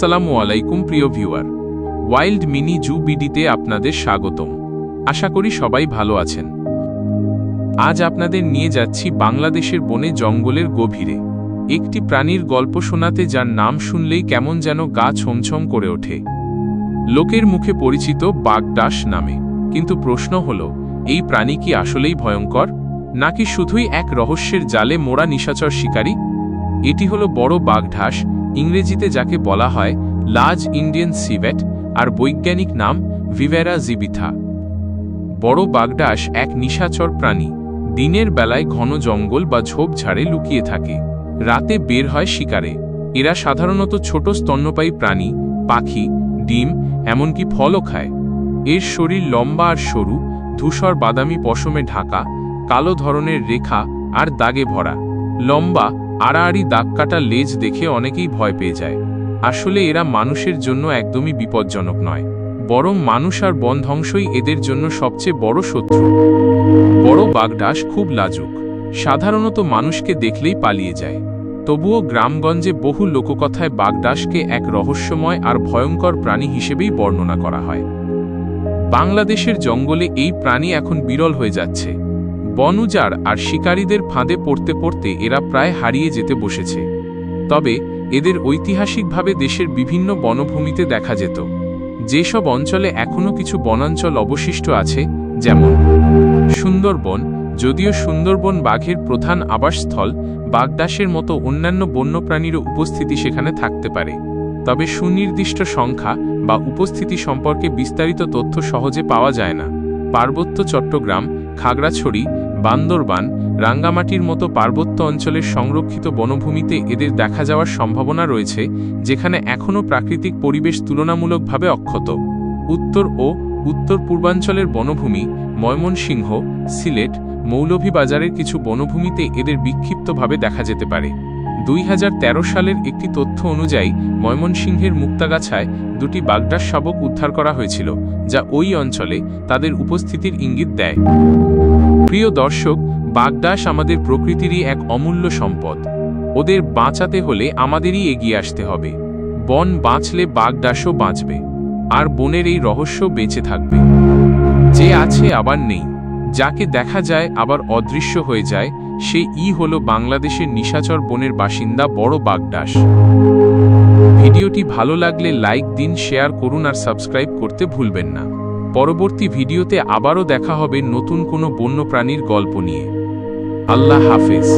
আসসালামু আলাইকুম প্রিয় ভিউয়ার, ওয়াইল্ড মিনি জু বিডিতে আপনাদের স্বাগতম। আশা করি সবাই ভালো আছেন। আজ আপনাদের নিয়ে যাচ্ছি বাংলাদেশের বনে জঙ্গলের গভীরে একটি প্রাণীর গল্প শোনাতে, যার নাম শুনলেই কেমন যেন গা ছমছম করে ওঠে। লোকের মুখে পরিচিত বাগডাস নামে, কিন্তু প্রশ্ন হলো, এই প্রাণী কি আসলেই ভয়ঙ্কর, নাকি শুধুই এক রহস্যের জালে মোড়া নিশাচর শিকারী? এটি হলো বড় বাগডাস, ইংরেজিতে যাকে বলা হয় লার্জ ইন্ডিয়ান সিভেট, আর বৈজ্ঞানিক নাম ভিভেরা জিবিথা। বড় বাগডাস এক নিশাচর প্রাণী। দিনের বেলায় ঘন জঙ্গল বা ঝোপঝাড়ে লুকিয়ে থাকে, রাতে বের হয় শিকারে। এরা সাধারণত ছোট স্তন্যপায়ী প্রাণী, পাখি, ডিম, এমনকি ফলও খায়। এর শরীর লম্বা আর সরু, ধূসর বাদামি পশমে ঢাকা, কালো ধরনের রেখা আর দাগে ভরা। লম্বা আড়াআড়ি দাগকাটা লেজ দেখে অনেকেই ভয় পেয়ে যায়। আসলে এরা মানুষের জন্য একদমই বিপজ্জনক নয়, বরং মানুষ আর বন ধ্বংসই এদের জন্য সবচেয়ে বড় শত্রু। বড় বাগডাস খুব লাজুক, সাধারণত মানুষকে দেখলেই পালিয়ে যায়। তবুও গ্রামগঞ্জে বহু লোককথায় বাগডাসকে এক রহস্যময় আর ভয়ঙ্কর প্রাণী হিসেবেই বর্ণনা করা হয়। বাংলাদেশের জঙ্গলে এই প্রাণী এখন বিরল হয়ে যাচ্ছে। বন উজাড় আর শিকারীদের ফাঁদে পড়তে পড়তে এরা প্রায় হারিয়ে যেতে বসেছে। তবে এদের ঐতিহাসিকভাবে দেশের বিভিন্ন বনভূমিতে দেখা যেত। যেসব অঞ্চলে এখনও কিছু বনাঞ্চল অবশিষ্ট আছে, যেমন সুন্দরবন, যদিও সুন্দরবন বাঘের প্রধান আবাসস্থল, বাগডাসের মতো অন্যান্য বন্যপ্রাণীরও উপস্থিতি সেখানে থাকতে পারে। তবে সুনির্দিষ্ট সংখ্যা বা উপস্থিতি সম্পর্কে বিস্তারিত তথ্য সহজে পাওয়া যায় না। পার্বত্য চট্টগ্রাম, খাগড়াছড়ি, বান্দরবান, রাঙ্গামাটির মতো পার্বত্য অঞ্চলের সংরক্ষিত বনভূমিতে এদের দেখা যাওয়ার সম্ভাবনা রয়েছে, যেখানে এখনও প্রাকৃতিক পরিবেশ তুলনামূলকভাবে অক্ষত। উত্তর ও উত্তর পূর্বাঞ্চলের বনভূমি, ময়মনসিংহ, সিলেট, মৌলভীবাজারের কিছু বনভূমিতে এদের বিক্ষিপ্তভাবে দেখা যেতে পারে। 2013 সালের একটি তথ্য অনুযায়ী ময়মনসিংহের মুক্তাগাছায় দুটি বাগডাস শাবক উদ্ধার করা হয়েছিল, যা ওই অঞ্চলে তাদের উপস্থিতির ইঙ্গিত দেয়। প্রিয় দর্শক, বাগডাস আমাদের প্রকৃতিরই এক অমূল্য সম্পদ। ওদের বাঁচাতে হলে আমাদেরই এগিয়ে আসতে হবে। বন বাঁচলে বাগডাসও বাঁচবে, আর বনের এই রহস্য বেঁচে থাকবে। যে আছে আবার নেই, যাকে দেখা যায় আবার অদৃশ্য হয়ে যায়, সেই হলো বাংলাদেশের নিশাচর বনের বাসিন্দা বড় বাগডাস। ভিডিওটি ভালো লাগলে লাইক দিন, শেয়ার করুন আর সাবস্ক্রাইব করতে ভুলবেন না। পরবর্তী ভিডিওতে আবারও দেখা হবে নতুন কোনো বন্যপ্রাণীর গল্প নিয়ে। আল্লাহ হাফেজ।